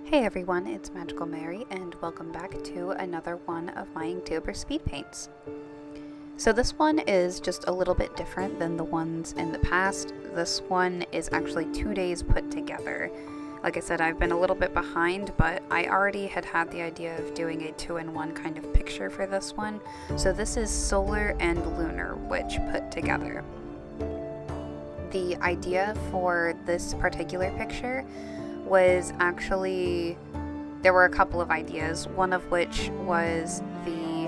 Hey everyone, it's MagicalMerry and welcome back to another one of my Inktober speed paints. So this one is just a little bit different than the ones in the past. This one is actually 2 days put together. Like I said, I've been a little bit behind, but I already had the idea of doing a 2-in-1 kind of picture for this one. So this is Solar and Lunar Witch put together. The idea for this particular picture was actually, there were a couple of ideas, one of which was the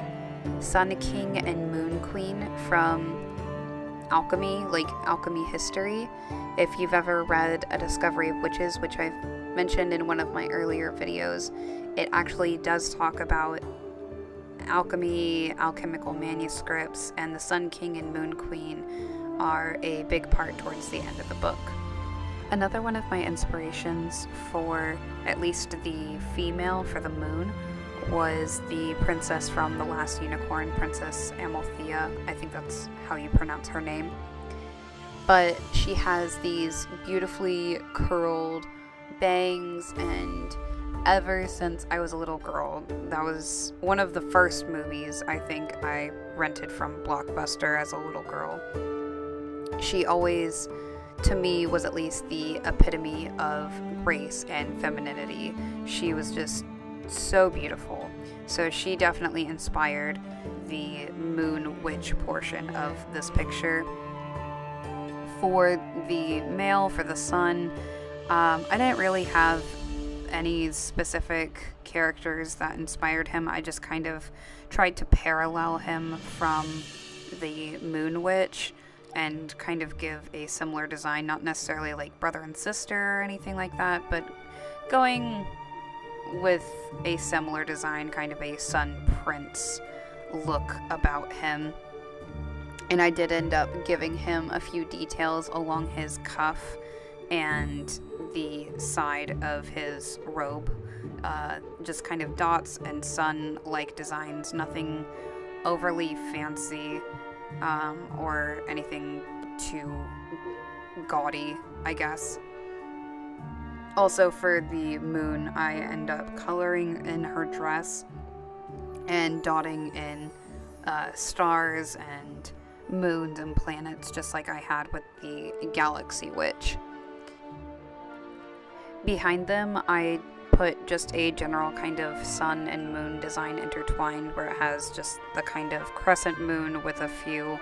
Sun King and Moon Queen from alchemy, like alchemy history. If you've ever read A Discovery of Witches, which I've mentioned in one of my earlier videos, it actually does talk about alchemy, alchemical manuscripts, and the Sun King and Moon Queen are a big part towards the end of the book. Another one of my inspirations for at least the female for the moon was the princess from The Last Unicorn, Princess Amalthea. I think that's how you pronounce her name. But she has these beautifully curled bangs, and ever since I was a little girl, that was one of the first movies I think I rented from Blockbuster as a little girl. She always, to me, was at least the epitome of grace and femininity. She was just so beautiful. So she definitely inspired the moon witch portion of this picture. For the male, for the sun, I didn't really have any specific characters that inspired him. I just kind of tried to parallel him from the moon witch and kind of give a similar design, not necessarily like brother and sister or anything like that, but going with a similar design, kind of a sun prince look about him. And I did end up giving him a few details along his cuff and the side of his robe, just kind of dots and sun-like designs, nothing overly fancy or anything too gaudy, I guess. Also for the moon, I end up coloring in her dress and dotting in stars and moons and planets, just like I had with the Galaxy Witch. Behind them, I put just a general kind of sun and moon design intertwined, where it has just the kind of crescent moon with a few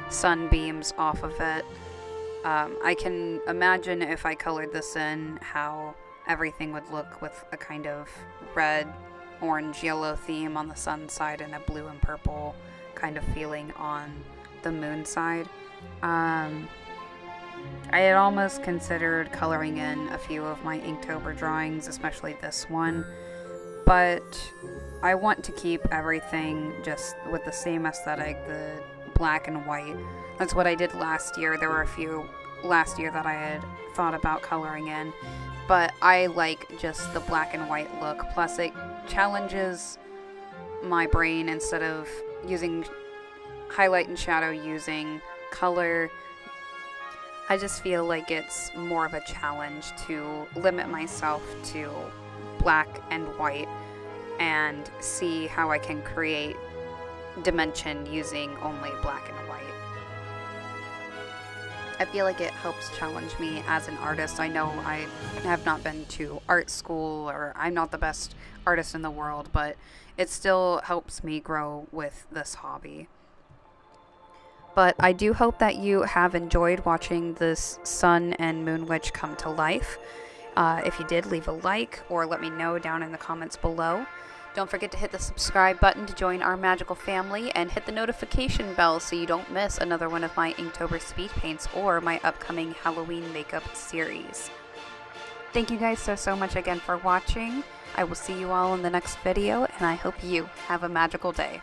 sunbeams off of it. I can imagine if I colored this in how everything would look with a kind of red, orange, yellow theme on the sun side and a blue and purple kind of feeling on the moon side. I had almost considered coloring in a few of my Inktober drawings, especially this one, but I want to keep everything just with the same aesthetic, the black and white. That's what I did last year. There were a few last year that I had thought about coloring in, but I like just the black and white look. Plus it challenges my brain, instead of using highlight and shadow, using color. I just feel like it's more of a challenge to limit myself to black and white and see how I can create dimension using only black and white. I feel like it helps challenge me as an artist. I know I have not been to art school, or I'm not the best artist in the world, but it still helps me grow with this hobby. But I do hope that you have enjoyed watching this Sun and Moon Witch come to life. If you did, leave a like or let me know down in the comments below. Don't forget to hit the subscribe button to join our magical family, and hit the notification bell so you don't miss another one of my Inktober speed paints or my upcoming Halloween makeup series. Thank you guys so much again for watching. I will see you all in the next video, and I hope you have a magical day.